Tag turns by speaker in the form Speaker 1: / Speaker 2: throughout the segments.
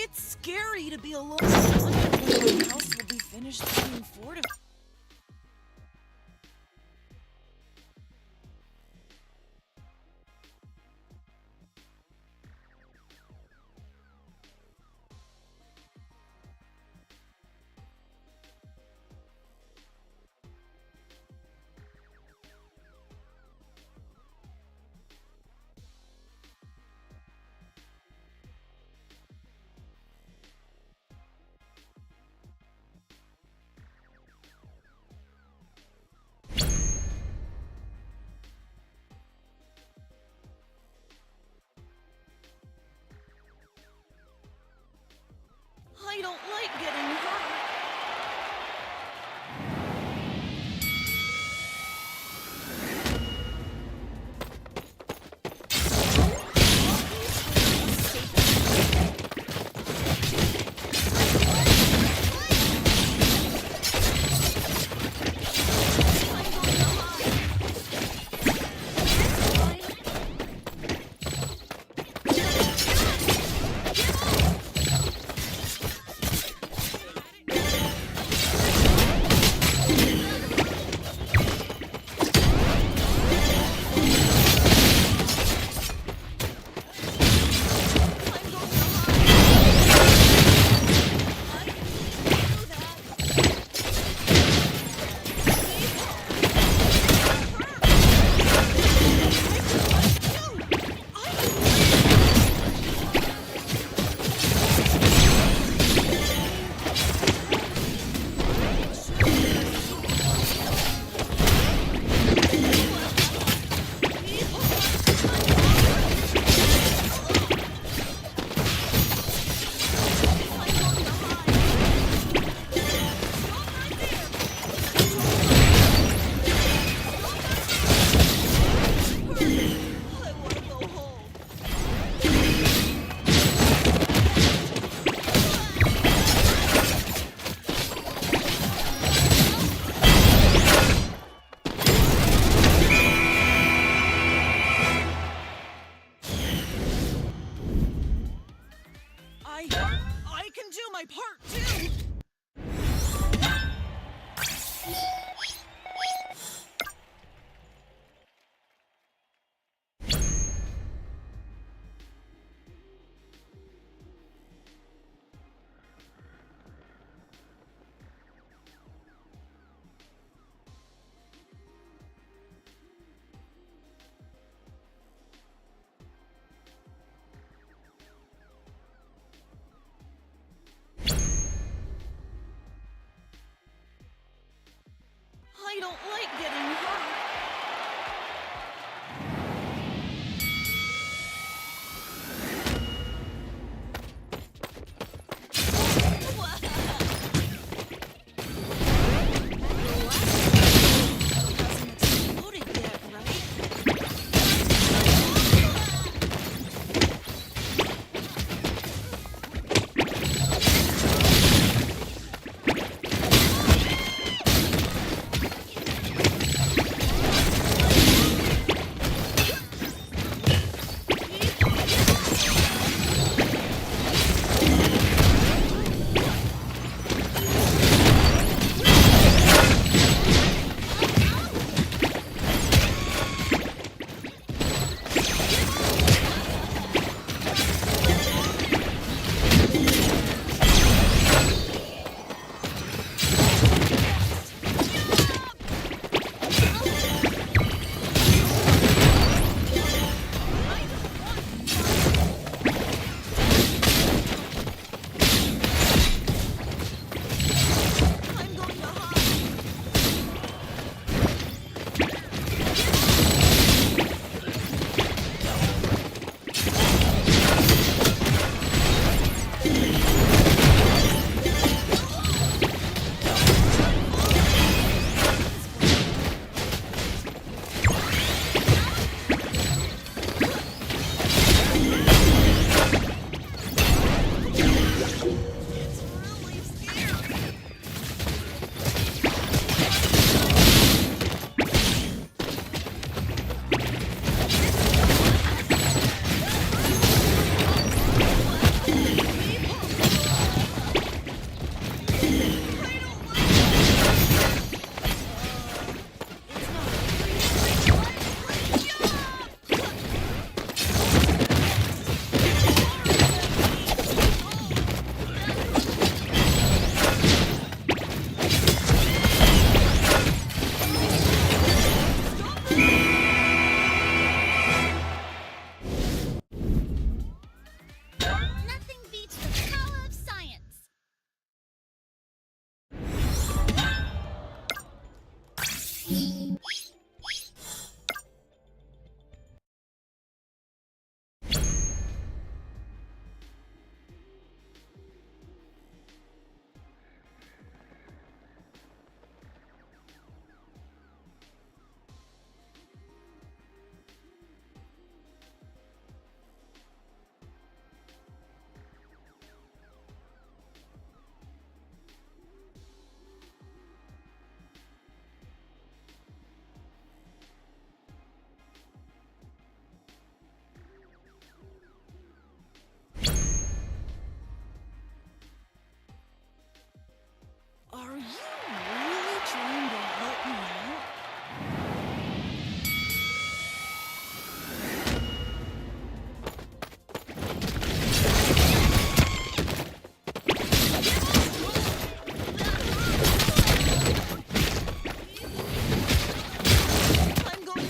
Speaker 1: It's scary to be alone. The house will be finished being fortified. I don't like getting hurt. I can do my part too. you really trying to help me out? I'm going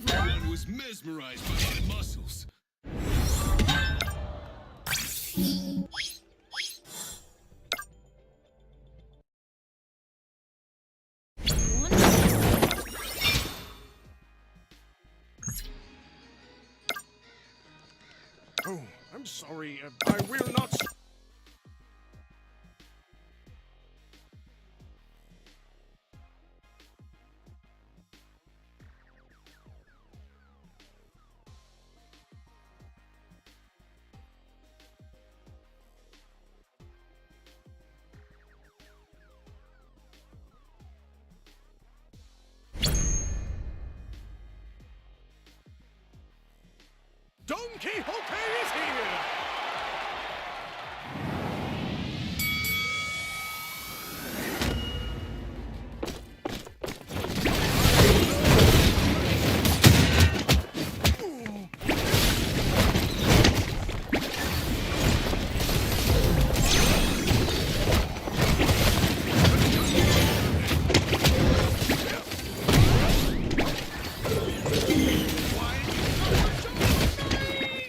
Speaker 2: Everyone was mesmerized by my muscles.
Speaker 3: Oh, I'm sorry. I will not. Don Quixote is here!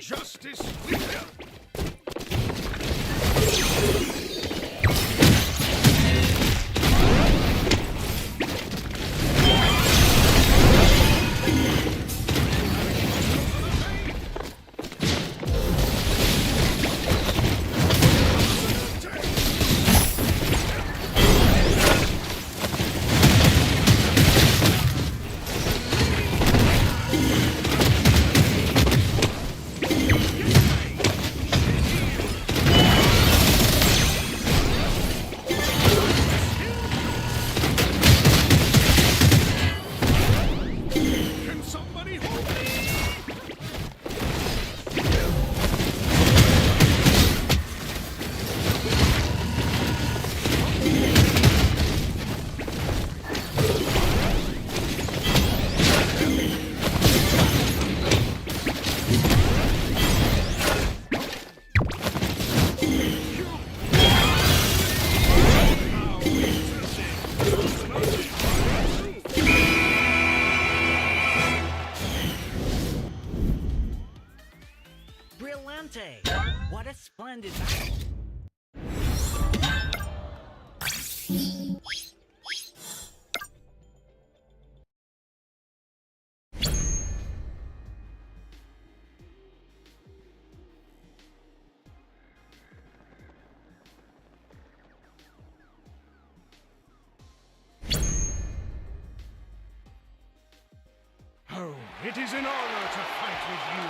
Speaker 3: Justice with him! Can somebody hold me?
Speaker 4: Brillante! What a splendid battle!
Speaker 3: Oh, it is an honor to fight with you.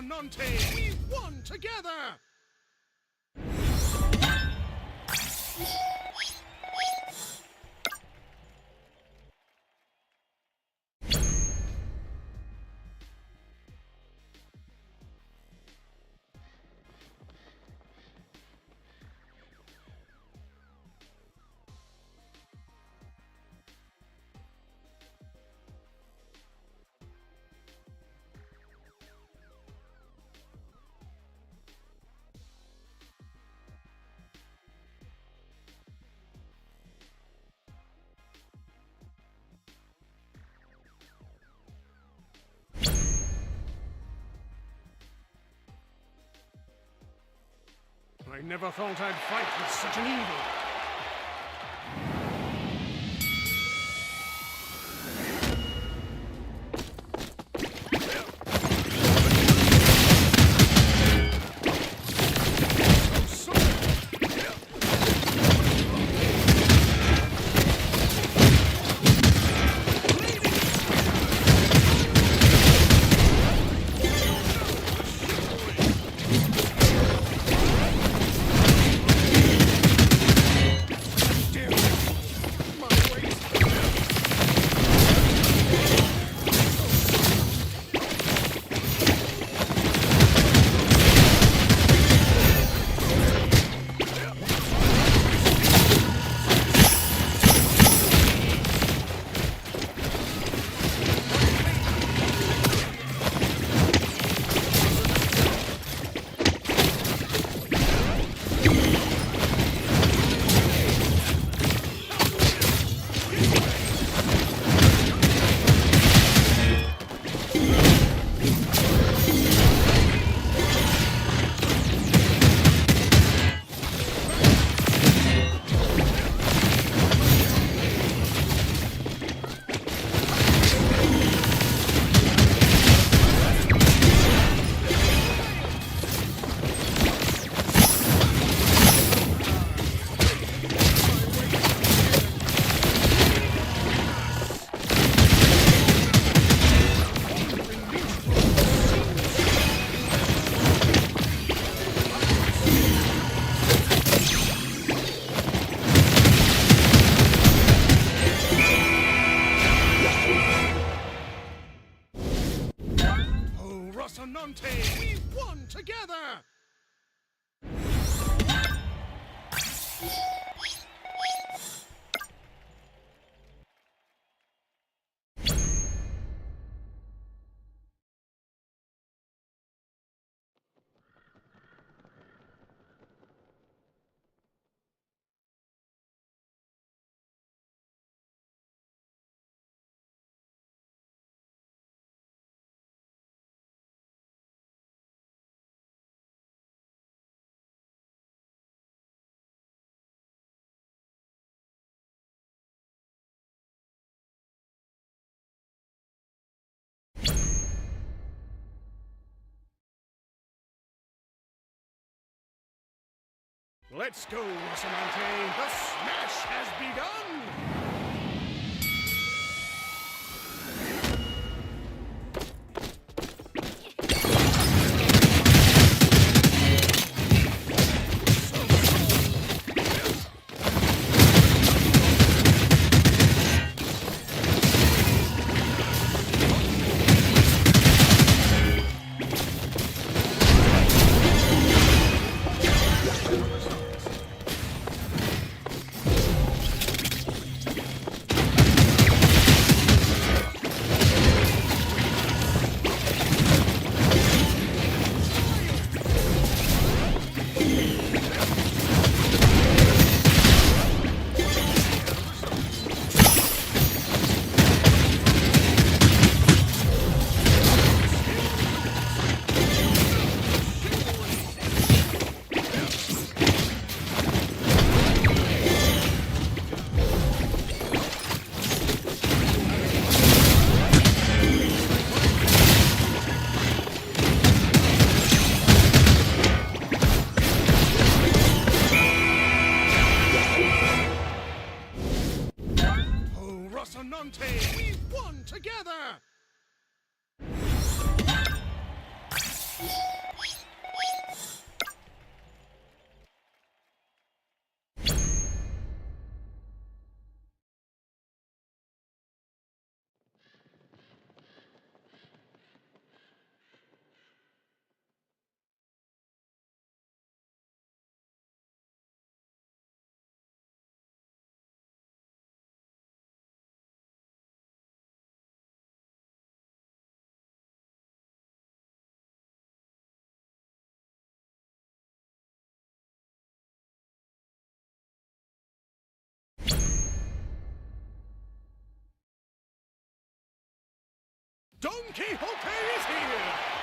Speaker 3: Rocinante, we won together! I never thought I'd fight with such an evil. Rocinante, we won together! Let's go, Rocinante! The smash has begun! Don Quixote is here!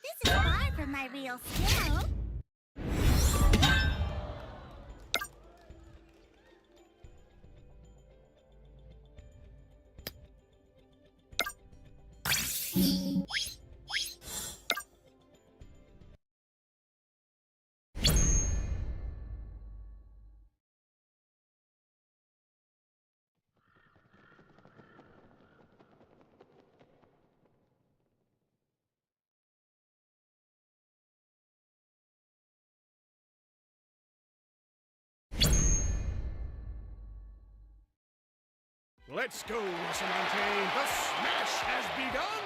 Speaker 5: This is far from my real skill.
Speaker 3: Let's go, Rocinante! The smash has begun!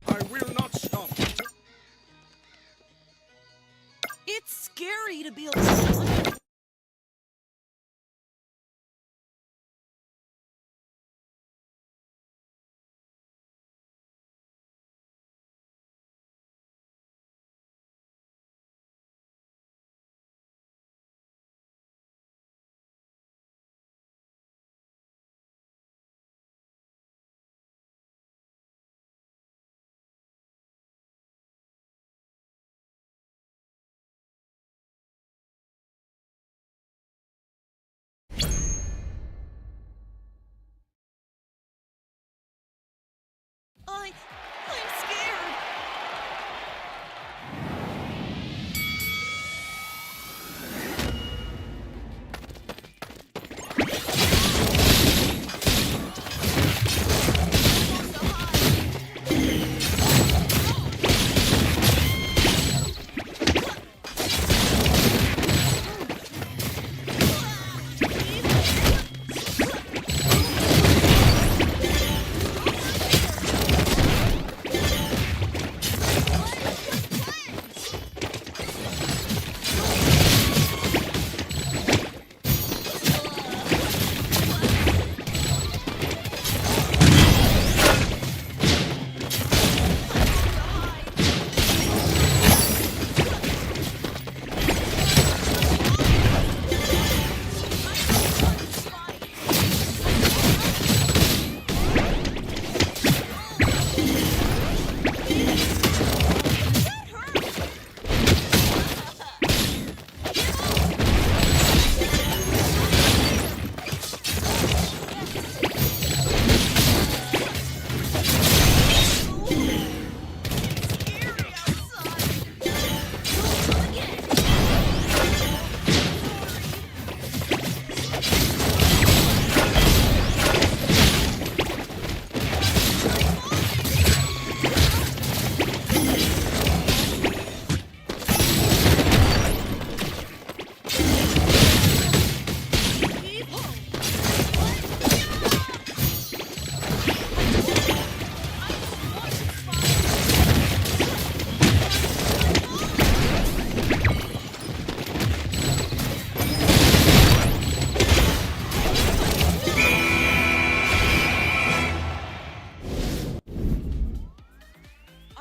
Speaker 3: I will not stop.
Speaker 1: It's scary to be alone. I'm scared.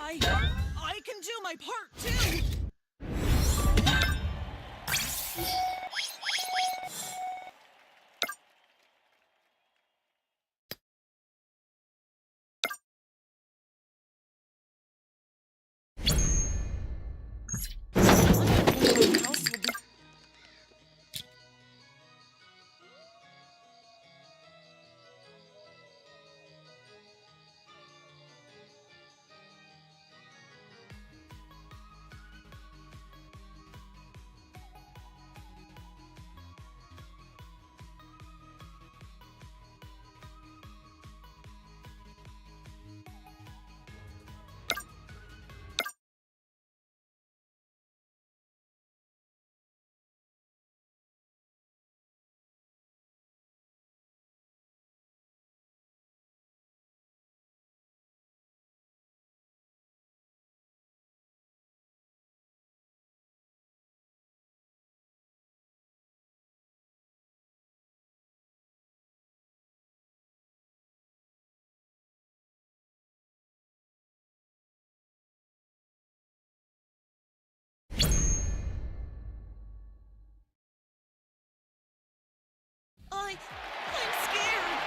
Speaker 1: I can do my part too. The house will be I'm scared.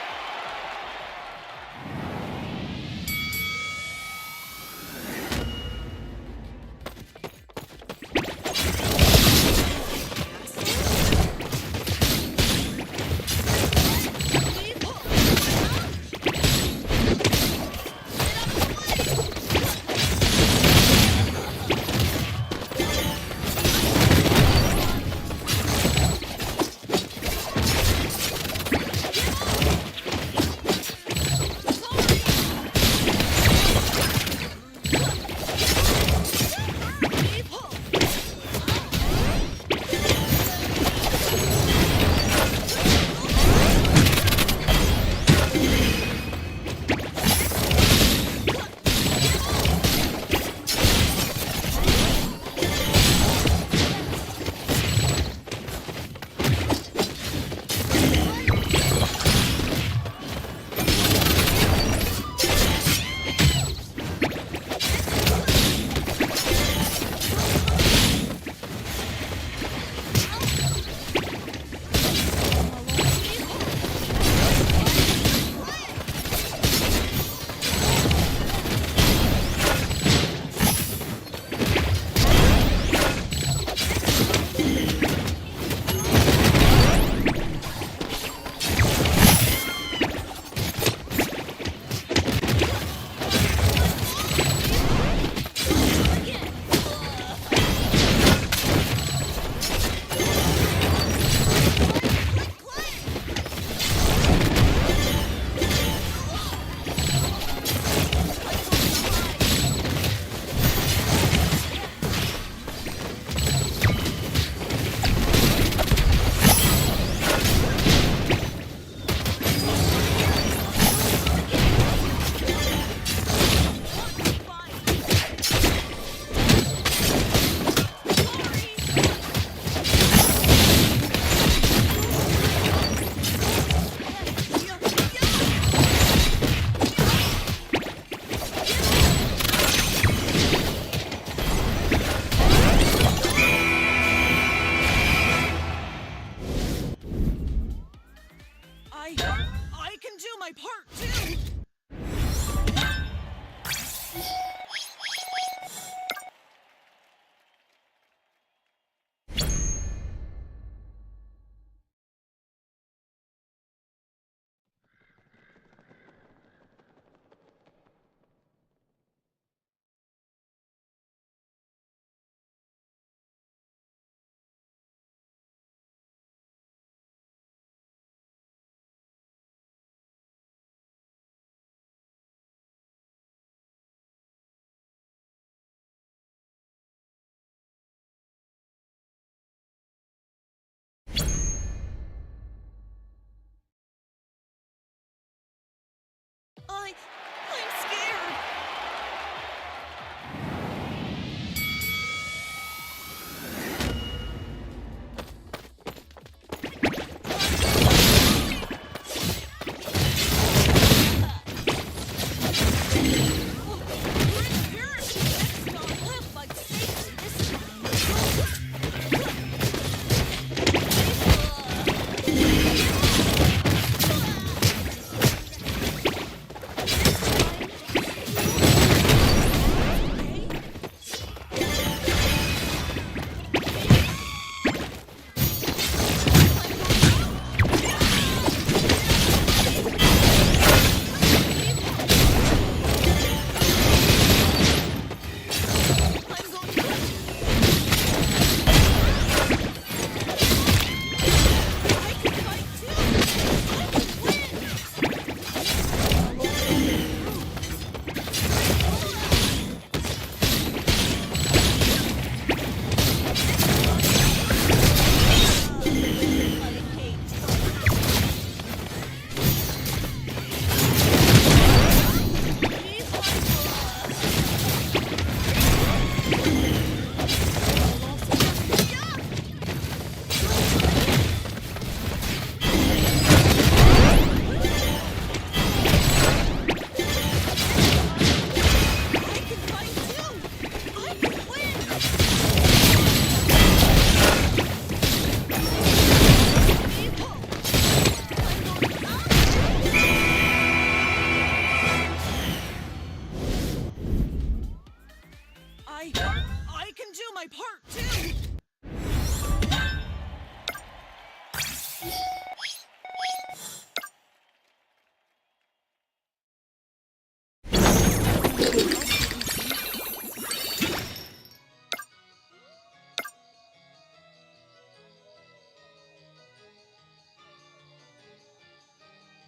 Speaker 1: I can do my part too.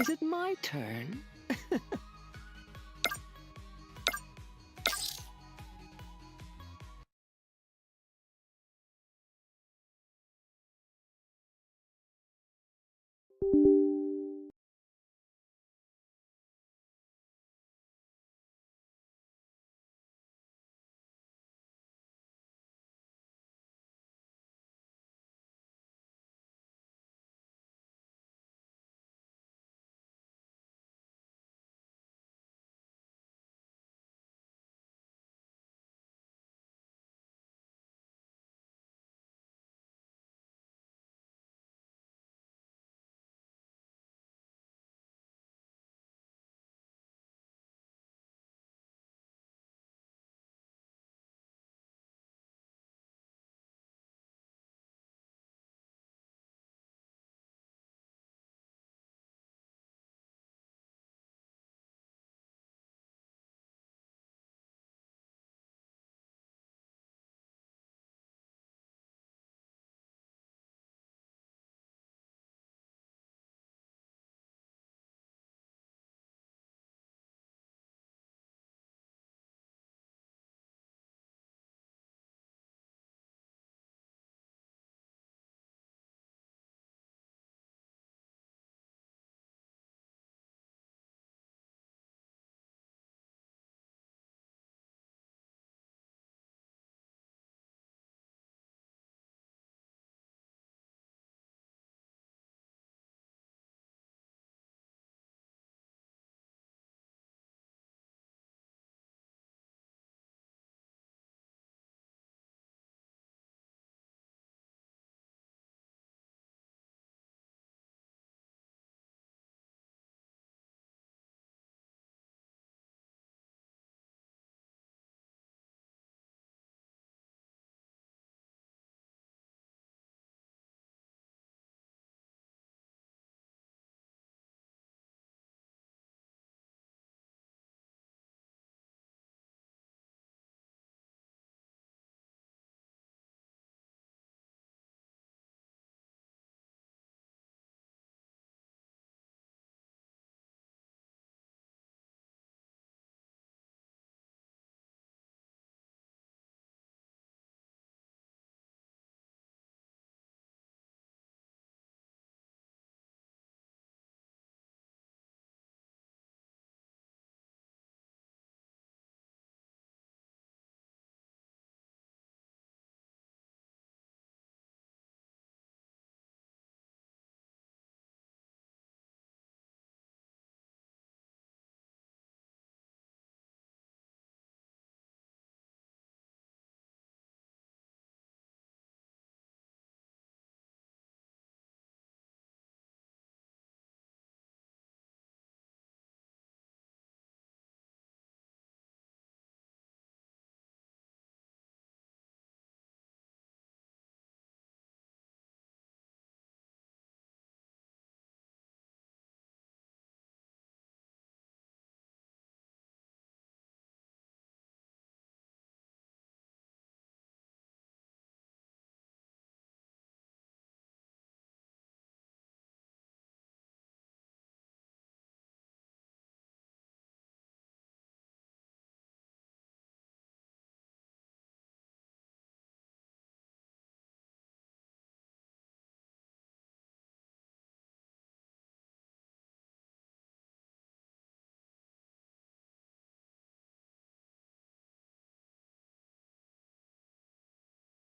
Speaker 6: Is it my turn?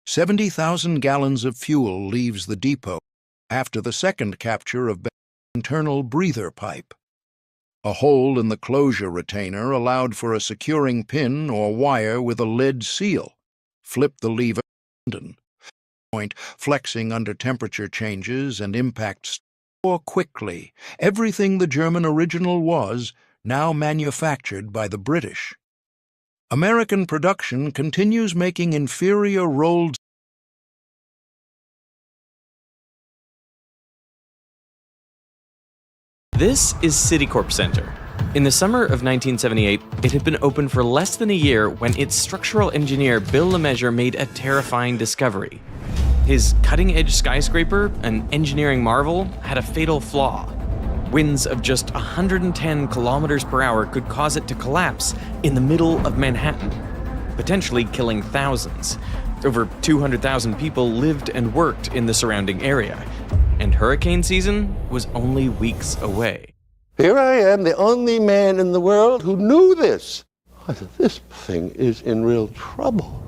Speaker 7: "70,000 gallons of fuel leaves the depot after the second capture of Ben's internal breather pipe. A hole in the closure retainer allowed for a securing pin or wire with a lead seal. Flip the lever point, flexing under temperature changes and impacts more quickly. Everything the German original was, now manufactured by the British. American production continues making inferior rolled.
Speaker 8: This is Citicorp Center. In the summer of 1978, it had been open for less than a year when its structural engineer Bill LeMessurier made a terrifying discovery. His cutting-edge skyscraper, an engineering marvel, had a fatal flaw. Winds of just 110 kilometers per hour could cause it to collapse in the middle of Manhattan, potentially killing thousands. Over 200,000 people lived and worked in the surrounding area, and hurricane season was only weeks away.
Speaker 9: Here I am, the only man in the world who knew this. This thing is in real trouble.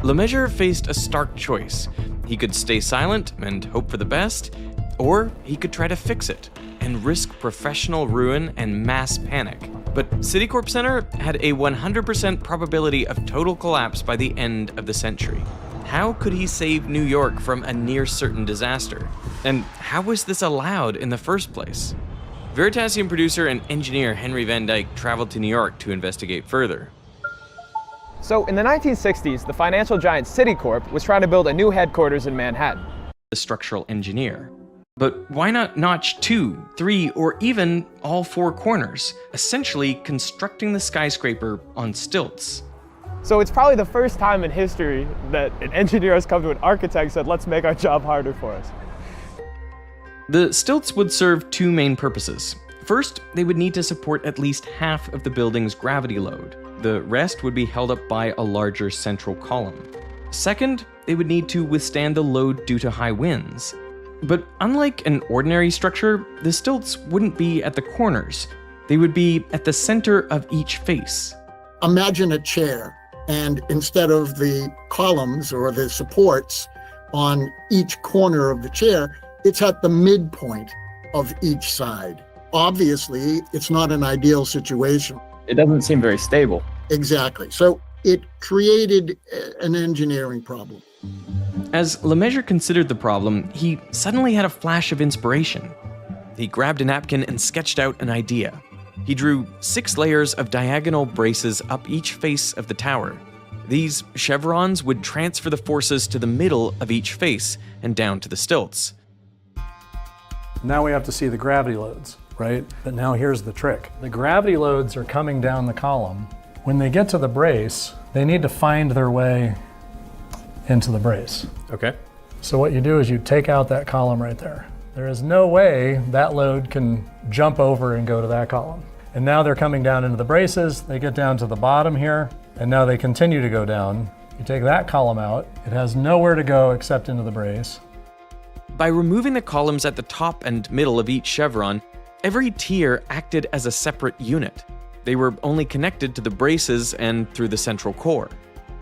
Speaker 8: LeMessurier faced a stark choice. He could stay silent and hope for the best, or he could try to fix it and risk professional ruin and mass panic. But Citicorp Center had a 100% probability of total collapse by the end of the century. How could he save New York from a near-certain disaster? And how was this allowed in the first place? Veritasium producer and engineer Henry Van Dyke traveled to New York to investigate further.
Speaker 10: So in the 1960s, the financial giant Citicorp was trying to build a new headquarters in Manhattan.
Speaker 8: The structural engineer. But why not notch 2, 3, or even all 4 corners, essentially constructing the skyscraper on stilts?
Speaker 10: So it's probably the first time in history that an engineer has come to an architect and said, let's make our job harder for us.
Speaker 8: The stilts would serve 2 main purposes. First, they would need to support at least half of the building's gravity load. The rest would be held up by a larger central column. Second, they would need to withstand the load due to high winds. But unlike an ordinary structure, the stilts wouldn't be at the corners. They would be at the center of each face.
Speaker 11: Imagine a chair, and instead of the columns or the supports on each corner of the chair, it's at the midpoint of each side. Obviously, it's not an ideal situation.
Speaker 10: It doesn't seem very stable.
Speaker 11: Exactly. So it created an engineering problem.
Speaker 8: As LeMessurier considered the problem, he suddenly had a flash of inspiration. He grabbed a napkin and sketched out an idea. He drew 6 layers of diagonal braces up each face of the tower. These chevrons would transfer the forces to the middle of each face and down to the stilts.
Speaker 12: Now we have to see the gravity loads, right? But now here's the trick. The gravity loads are coming down the column. When they get to the brace, they need to find their way into the brace.
Speaker 8: Okay.
Speaker 12: So what you do is you take out that column right there. There is no way that load can jump over and go to that column. And now they're coming down into the braces. They get down to the bottom here, and now they continue to go down. You take that column out. It has nowhere to go except into the brace.
Speaker 8: By removing the columns at the top and middle of each chevron, every tier acted as a separate unit. They were only connected to the braces and through the central core.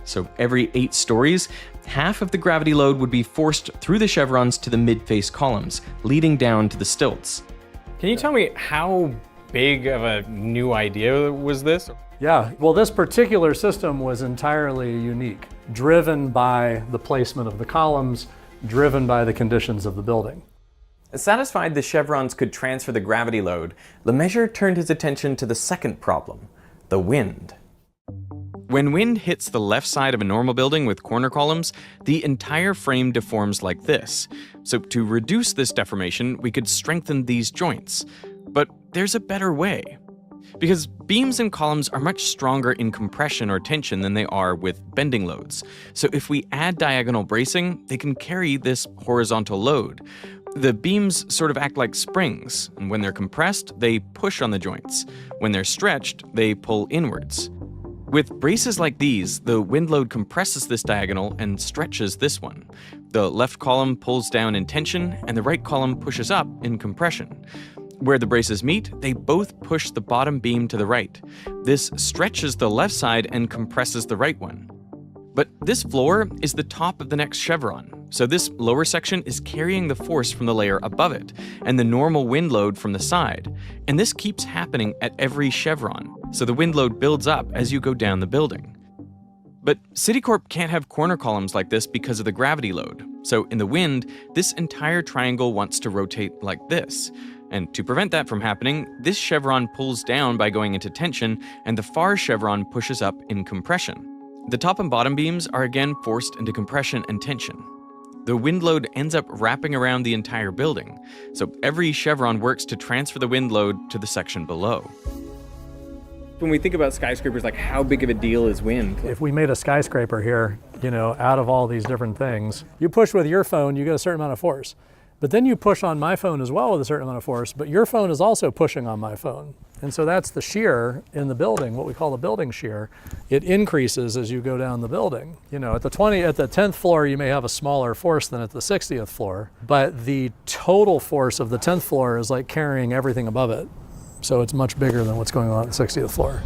Speaker 8: So every 8 stories, half of the gravity load would be forced through the chevrons to the mid-face columns, leading down to the stilts.
Speaker 10: Can you tell me how big of a new idea was this?
Speaker 12: Yeah, well, this particular system was entirely unique, driven by the placement of the columns, driven by the conditions of the building.
Speaker 8: Satisfied the chevrons could transfer the gravity load, LeMessurier turned his attention to the second problem, the wind. When wind hits the left side of a normal building with corner columns, the entire frame deforms like this. So to reduce this deformation, we could strengthen these joints. But there's a better way. Because beams and columns are much stronger in compression or tension than they are with bending loads. So if we add diagonal bracing, they can carry this horizontal load. The beams sort of act like springs, and when they're compressed, they push on the joints. When they're stretched, they pull inwards. With braces like these, the wind load compresses this diagonal and stretches this one. The left column pulls down in tension, and the right column pushes up in compression. Where the braces meet, they both push the bottom beam to the right. This stretches the left side and compresses the right one. But this floor is the top of the next chevron, so this lower section is carrying the force from the layer above it, and the normal wind load from the side. And this keeps happening at every chevron, so the wind load builds up as you go down the building. But Citicorp can't have corner columns like this because of the gravity load. So in the wind, this entire triangle wants to rotate like this. And to prevent that from happening, this chevron pulls down by going into tension, and the far chevron pushes up in compression. The top and bottom beams are again forced into compression and tension. The wind load ends up wrapping around the entire building, so every chevron works to transfer the wind load to the section below. When we think about skyscrapers, like how big of a deal is wind?
Speaker 12: If we made a skyscraper here, out of all these different things, you push with your phone, you get a certain amount of force. But then you push on my phone as well with a certain amount of force, but your phone is also pushing on my phone. And so that's the shear in the building, what we call the building shear. It increases as you go down the building. At the 10th floor, you may have a smaller force than at the 60th floor, but the total force of the 10th floor is like carrying everything above it. So it's much bigger than what's going on at the 60th floor.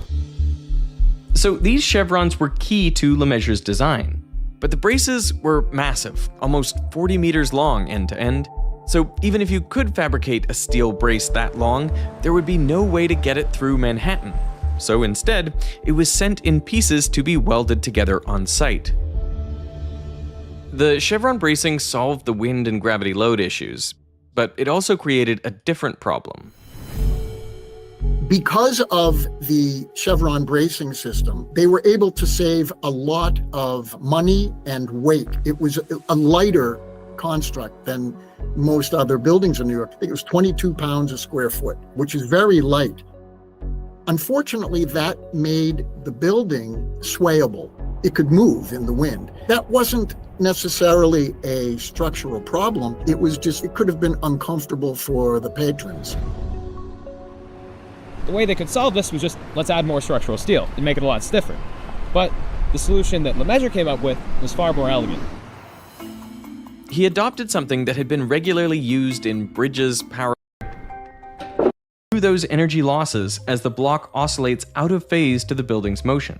Speaker 8: So these chevrons were key to Lemaitre's design. But the braces were massive, almost 40 meters long end to end. So even if you could fabricate a steel brace that long, there would be no way to get it through Manhattan. So instead, it was sent in pieces to be welded together on site. The chevron bracing solved the wind and gravity load issues, but it also created a different problem.
Speaker 11: Because of the chevron bracing system, they were able to save a lot of money and weight. It was a lighter construct than most other buildings in New York. I think it was 22 pounds a square foot, which is very light. Unfortunately, that made the building swayable. It could move in the wind. That wasn't necessarily a structural problem. It was just, it could have been uncomfortable for the patrons.
Speaker 10: The way they could solve this was just, let's add more structural steel and make it a lot stiffer. But the solution that Lemaitre came up with was far more elegant.
Speaker 8: He adopted something that had been regularly used in bridges, power through those energy losses as the block oscillates out of phase to the building's motion.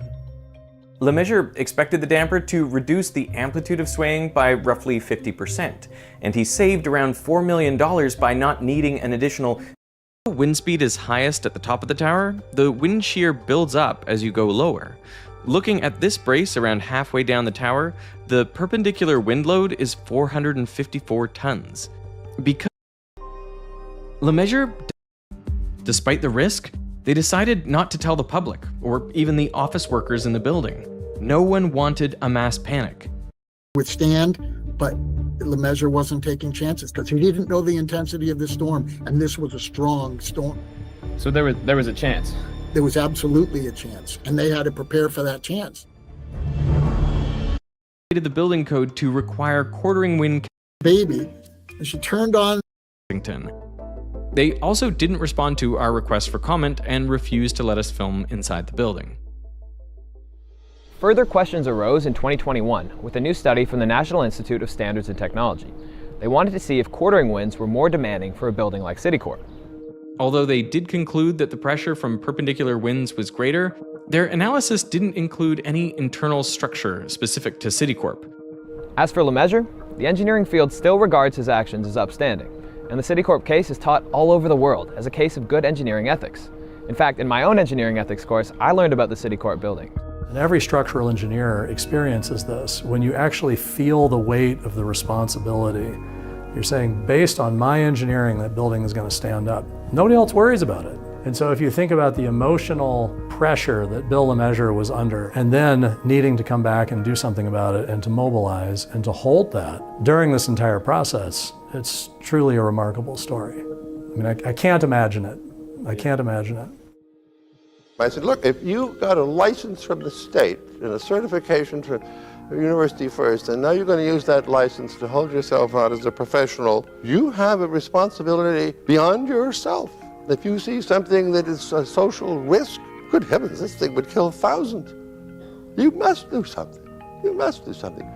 Speaker 8: Lemaitre expected the damper to reduce the amplitude of swaying by roughly 50%, and he saved around $4 million by not needing an additional. Wind speed is highest at the top of the tower, the wind shear builds up as you go lower. Looking at this brace around halfway down the tower, the perpendicular wind load is 454 tons. Because Lemaitre, despite the risk, they decided not to tell the public, or even the office workers in the building. No one wanted a mass panic.
Speaker 11: Withstand, but Lemaitre wasn't taking chances because he didn't know the intensity of the storm, and this was a strong storm.
Speaker 10: So there was a chance.
Speaker 11: There was absolutely a chance, and they had to prepare for that chance.
Speaker 8: The building code to require quartering wind.
Speaker 11: Baby, and she turned on.
Speaker 8: They also didn't respond to our request for comment and refused to let us film inside the building.
Speaker 10: Further questions arose in 2021 with a new study from the National Institute of Standards and Technology. They wanted to see if quartering winds were more demanding for a building like Citicorp.
Speaker 8: Although they did conclude that the pressure from perpendicular winds was greater, their analysis didn't include any internal structure specific to Citicorp.
Speaker 10: As for Lemaitre, the engineering field still regards his actions as upstanding, and the Citicorp case is taught all over the world as a case of good engineering ethics. In fact, in my own engineering ethics course, I learned about the Citicorp building.
Speaker 12: And every structural engineer experiences this. When you actually feel the weight of the responsibility, you're saying, based on my engineering, that building is going to stand up. Nobody else worries about it. And so if you think about the emotional pressure that Bill Lemaitre was under, and then needing to come back and do something about it and to mobilize and to hold that during this entire process, it's truly a remarkable story. I mean, I can't imagine it. I can't imagine it.
Speaker 9: I said, look, if you got a license from the state and a certification to University First, and now you're going to use that license to hold yourself out as a professional, you have a responsibility beyond yourself. If you see something that is a social risk, good heavens, this thing would kill thousands. You must do something. You must do something.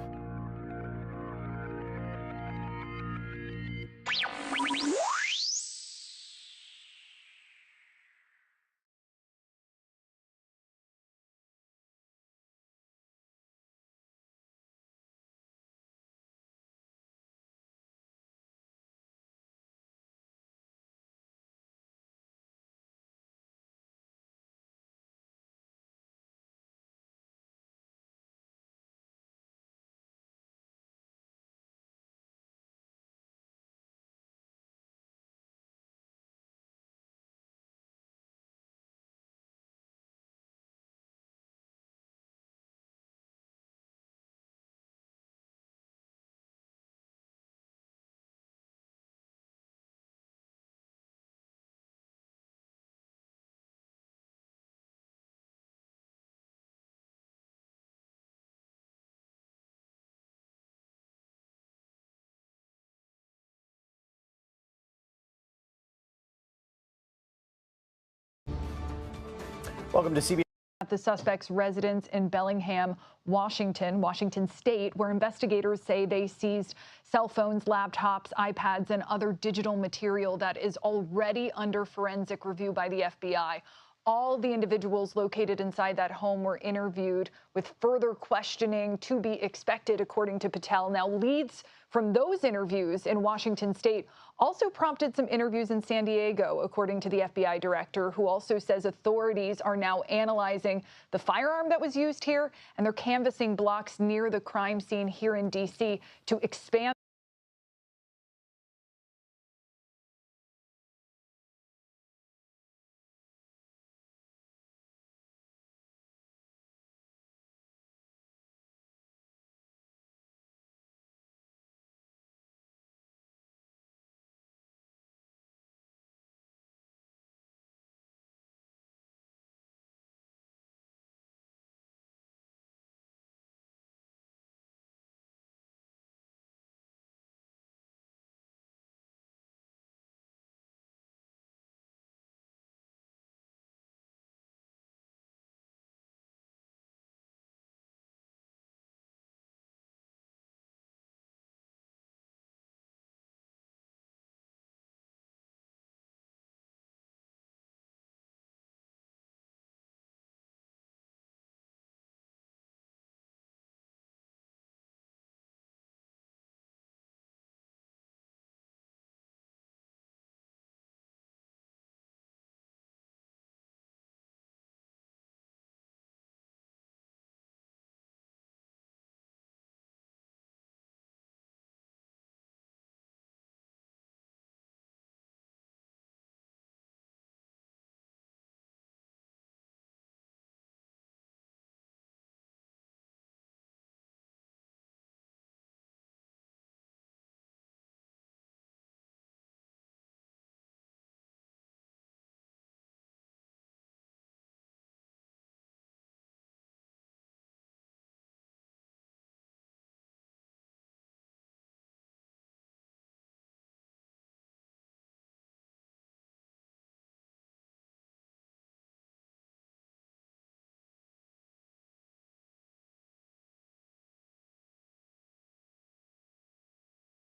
Speaker 13: Welcome to CBS.
Speaker 14: At the suspect's residence in Bellingham, Washington State, where investigators say they seized cell phones, laptops, iPads, and other digital material that is already under forensic review by the FBI. All the individuals located inside that home were interviewed, with further questioning to be expected, according to Patel. Now, leads from those interviews in Washington State also prompted some interviews in San Diego, according to the FBI director, who also says authorities are now analyzing the firearm that was used here, and they're canvassing blocks near the crime scene here in D.C. to expand.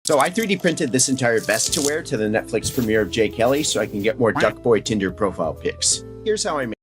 Speaker 13: So I 3D printed this entire vest to wear to the Netflix premiere of Jay Kelly so I can get more Duckboy Tinder profile pics. Here's how I made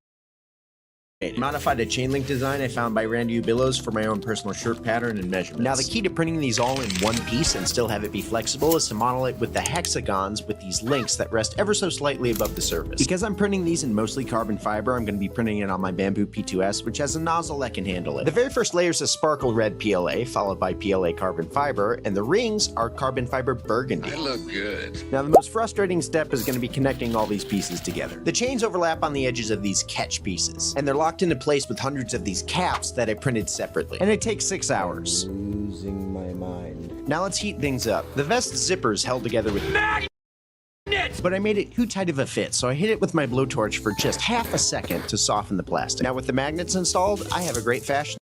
Speaker 13: it. Modified a chain link design I found by Randy Ubillos for my own personal shirt pattern and measurements. Now the key to printing these all in one piece and still have it be flexible is to model it with the hexagons with these links that rest ever so slightly above the surface. Because I'm printing these in mostly carbon fiber, I'm going to be printing it on my Bamboo P2S, which has a nozzle that can handle it. The very first layer is a sparkle red PLA, followed by PLA carbon fiber, and the rings are carbon fiber burgundy.
Speaker 2: I look good.
Speaker 13: Now the most frustrating step is going to be connecting all these pieces together. The chains overlap on the edges of these catch pieces, and they're locked into place with hundreds of these caps that I printed separately. And it takes 6 hours. Losing my mind. Now let's heat things up. The vest zipper is held together with magnets, but I made it too tight of a fit, so I hit it with my blowtorch for just half a second to soften the plastic. Now with the magnets installed, I have a great fashion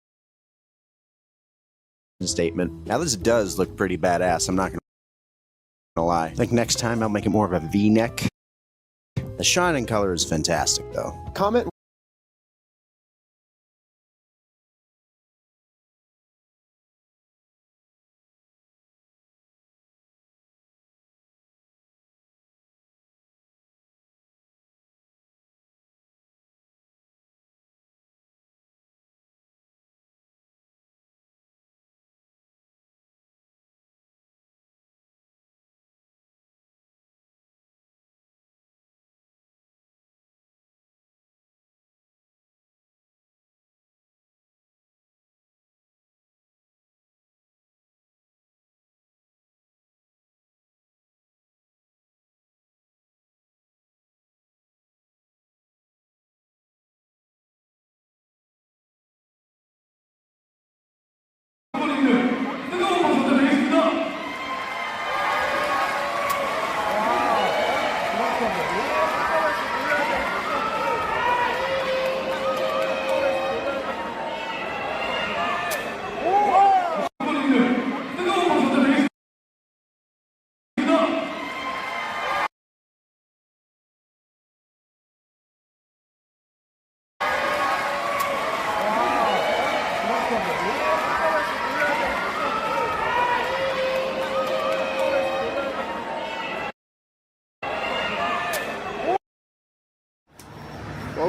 Speaker 13: statement. Now this does look pretty badass, I'm not gonna lie. I think next time I'll make it more of a V-neck. The shining color is fantastic though. Comment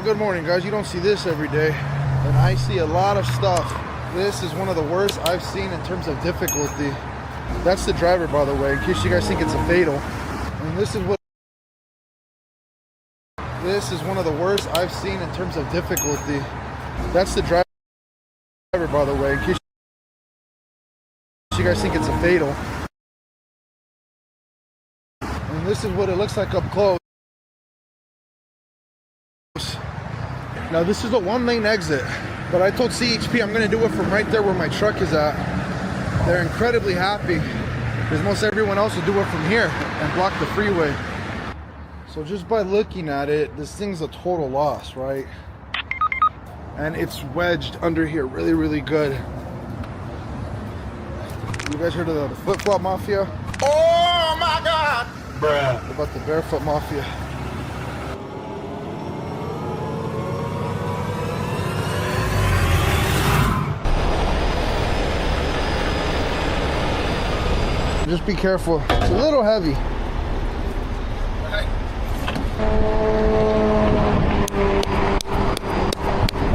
Speaker 15: Well, good morning, guys. You don't see this every day, and I see a lot of stuff. This is one of the worst I've seen in terms of difficulty. That's the driver, by the way, in case you guys think it's a fatal. And this is one of the worst I've seen in terms of difficulty. That's the driver, by the way, in case you guys think it's a fatal. And this is what it looks like up close. Now this is a one-lane exit, but I told CHP I'm gonna do it from right there where my truck is at. They're incredibly happy because most everyone else will do it from here and block the freeway. So just by looking at it, this thing's a total loss, right? And it's wedged under here really, really good. You guys heard of the flip-flop mafia? Oh my God! Bruh. What about the barefoot mafia? Just be careful. It's a little heavy.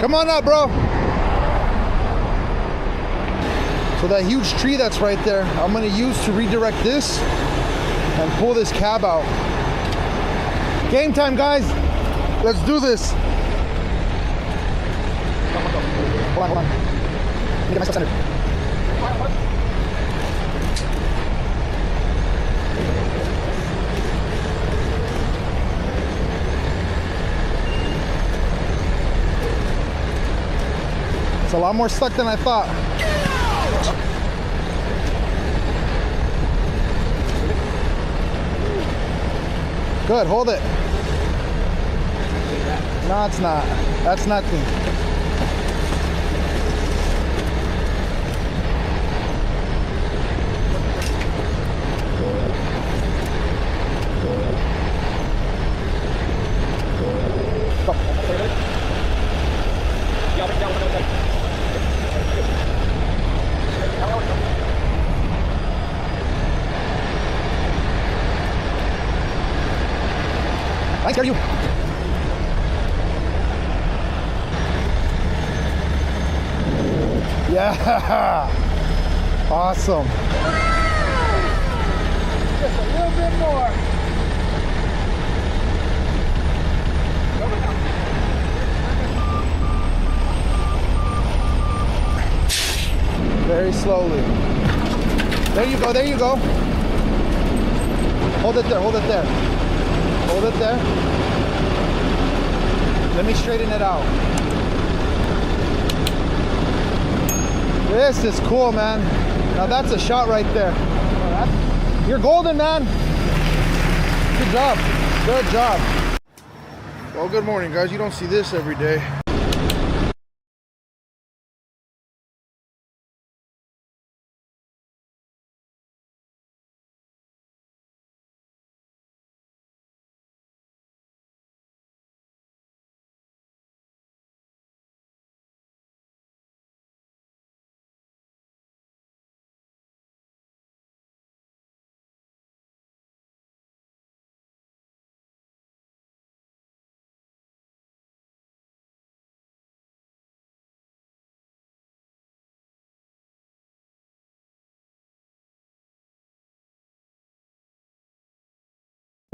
Speaker 15: Come on up, bro. So that huge tree that's right there, I'm gonna use to redirect this and pull this cab out. Game time, guys. Let's do this. Hold on. Let me get myself centered. It's a lot more stuck than I thought. Good, hold it. No, it's not. That's nothing. I scare you. Yeah. Awesome. Just a little bit more. Very slowly. There you go, there you go. Hold it there, hold it there. Hold it there. Let me straighten it out. This is cool, man. Now that's a shot right there. You're golden, man. Good job. Good job. Well, good morning, guys. You don't see this every day.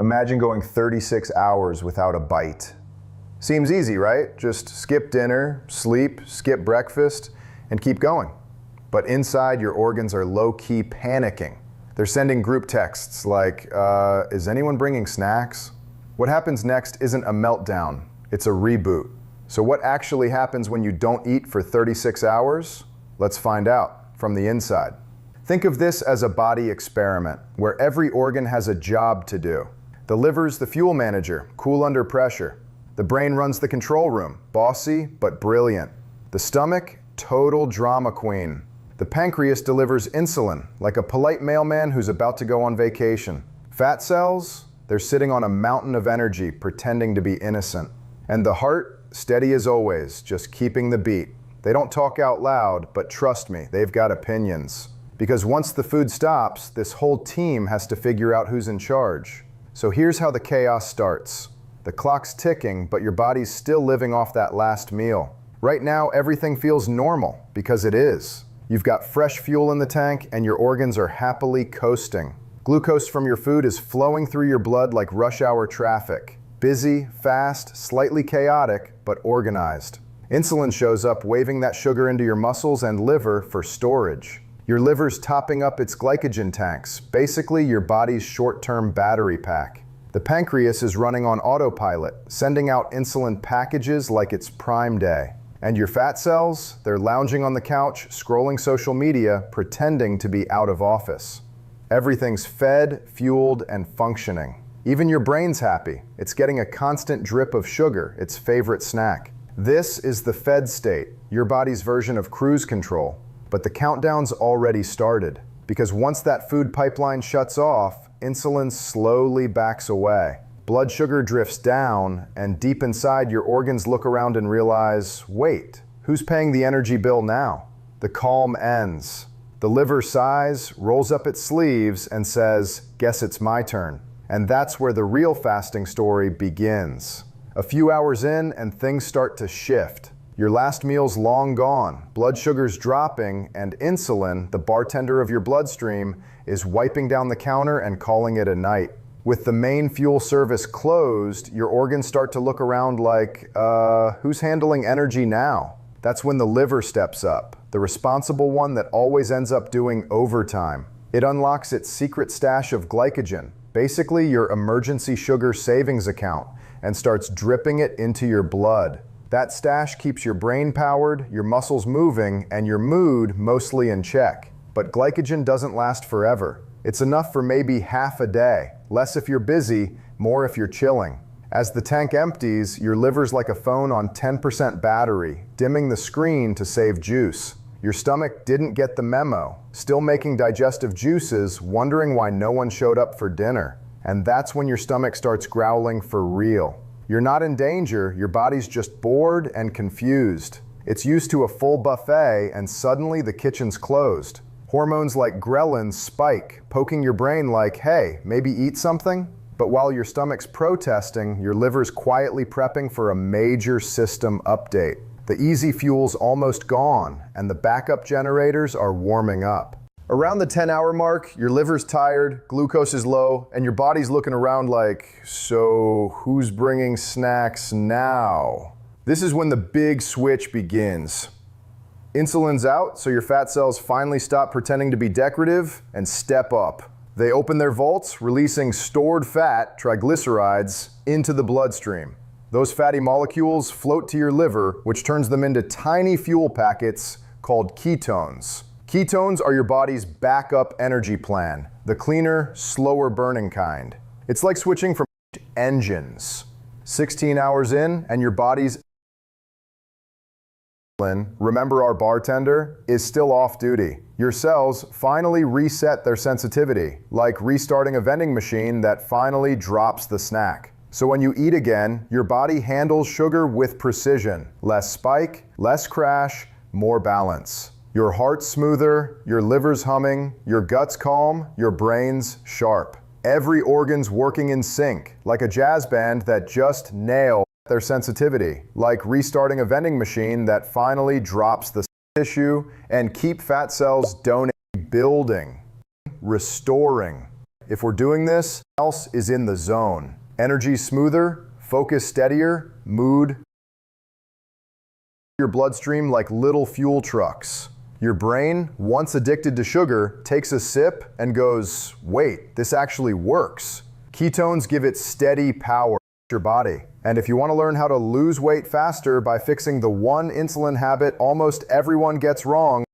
Speaker 16: Imagine going 36 hours without a bite. Seems easy, right? Just skip dinner, sleep, skip breakfast, and keep going. But inside, your organs are low-key panicking. They're sending group texts like, is anyone bringing snacks? What happens next isn't a meltdown, it's a reboot. So what actually happens when you don't eat for 36 hours? Let's find out from the inside. Think of this as a body experiment where every organ has a job to do. The liver's the fuel manager, cool under pressure. The brain runs the control room, bossy but brilliant. The stomach, total drama queen. The pancreas delivers insulin, like a polite mailman who's about to go on vacation. Fat cells, they're sitting on a mountain of energy, pretending to be innocent. And the heart, steady as always, just keeping the beat. They don't talk out loud, but trust me, they've got opinions. Because once the food stops, this whole team has to figure out who's in charge. So here's how the chaos starts. The clock's ticking, but your body's still living off that last meal. Right now, everything feels normal, because it is. You've got fresh fuel in the tank, and your organs are happily coasting. Glucose from your food is flowing through your blood like rush hour traffic. Busy, fast, slightly chaotic, but organized. Insulin shows up waving that sugar into your muscles and liver for storage. Your liver's topping up its glycogen tanks, basically your body's short-term battery pack. The pancreas is running on autopilot, sending out insulin packages like it's Prime Day. And your fat cells, they're lounging on the couch, scrolling social media, pretending to be out of office. Everything's fed, fueled, and functioning. Even your brain's happy. It's getting a constant drip of sugar, its favorite snack. This is the fed state, your body's version of cruise control. But the countdown's already started, because once that food pipeline shuts off, insulin slowly backs away. Blood sugar drifts down, and deep inside your organs look around and realize, wait, who's paying the energy bill now? The calm ends. The liver sighs, rolls up its sleeves, and says, guess it's my turn. And that's where the real fasting story begins. A few hours in, and things start to shift. Your last meal's long gone, blood sugar's dropping, and insulin, the bartender of your bloodstream, is wiping down the counter and calling it a night. With the main fuel service closed, your organs start to look around like, who's handling energy now? That's when the liver steps up, the responsible one that always ends up doing overtime. It unlocks its secret stash of glycogen, basically your emergency sugar savings account, and starts dripping it into your blood. That stash keeps your brain powered, your muscles moving, and your mood mostly in check. But glycogen doesn't last forever. It's enough for maybe half a day, less if you're busy, more if you're chilling. As the tank empties, your liver's like a phone on 10% battery, dimming the screen to save juice. Your stomach didn't get the memo, still making digestive juices, wondering why no one showed up for dinner. And that's when your stomach starts growling for real. You're not in danger, your body's just bored and confused. It's used to a full buffet, and suddenly the kitchen's closed. Hormones like ghrelin spike, poking your brain like, hey, maybe eat something? But while your stomach's protesting, your liver's quietly prepping for a major system update. The easy fuel's almost gone, and the backup generators are warming up. Around the 10-hour mark, your liver's tired, glucose is low, and your body's looking around like, so who's bringing snacks now? This is when the big switch begins. Insulin's out, so your fat cells finally stop pretending to be decorative and step up. They open their vaults, releasing stored fat, triglycerides, into the bloodstream. Those fatty molecules float to your liver, which turns them into tiny fuel packets called ketones. Ketones are your body's backup energy plan, the cleaner, slower burning kind. It's like switching from engines. 16 hours in, and your body's remember our bartender, is still off duty. Your cells finally reset their sensitivity, like restarting a vending machine that finally drops the snack. So when you eat again, your body handles sugar with precision. Less spike, less crash, more balance. Your heart's smoother, your liver's humming, your gut's calm, your brain's sharp. Every organ's working in sync, like a jazz band that just nailed their sensitivity, like restarting a vending machine that finally drops the tissue and keep fat cells donating, building, restoring. If we're doing this, else is in the zone. Energy smoother, focus steadier, mood your bloodstream like little fuel trucks. Your brain, once addicted to sugar, takes a sip and goes, wait, this actually works. Ketones give it steady power to your body. And if you want to learn how to lose weight faster by fixing the one insulin habit almost everyone gets wrong,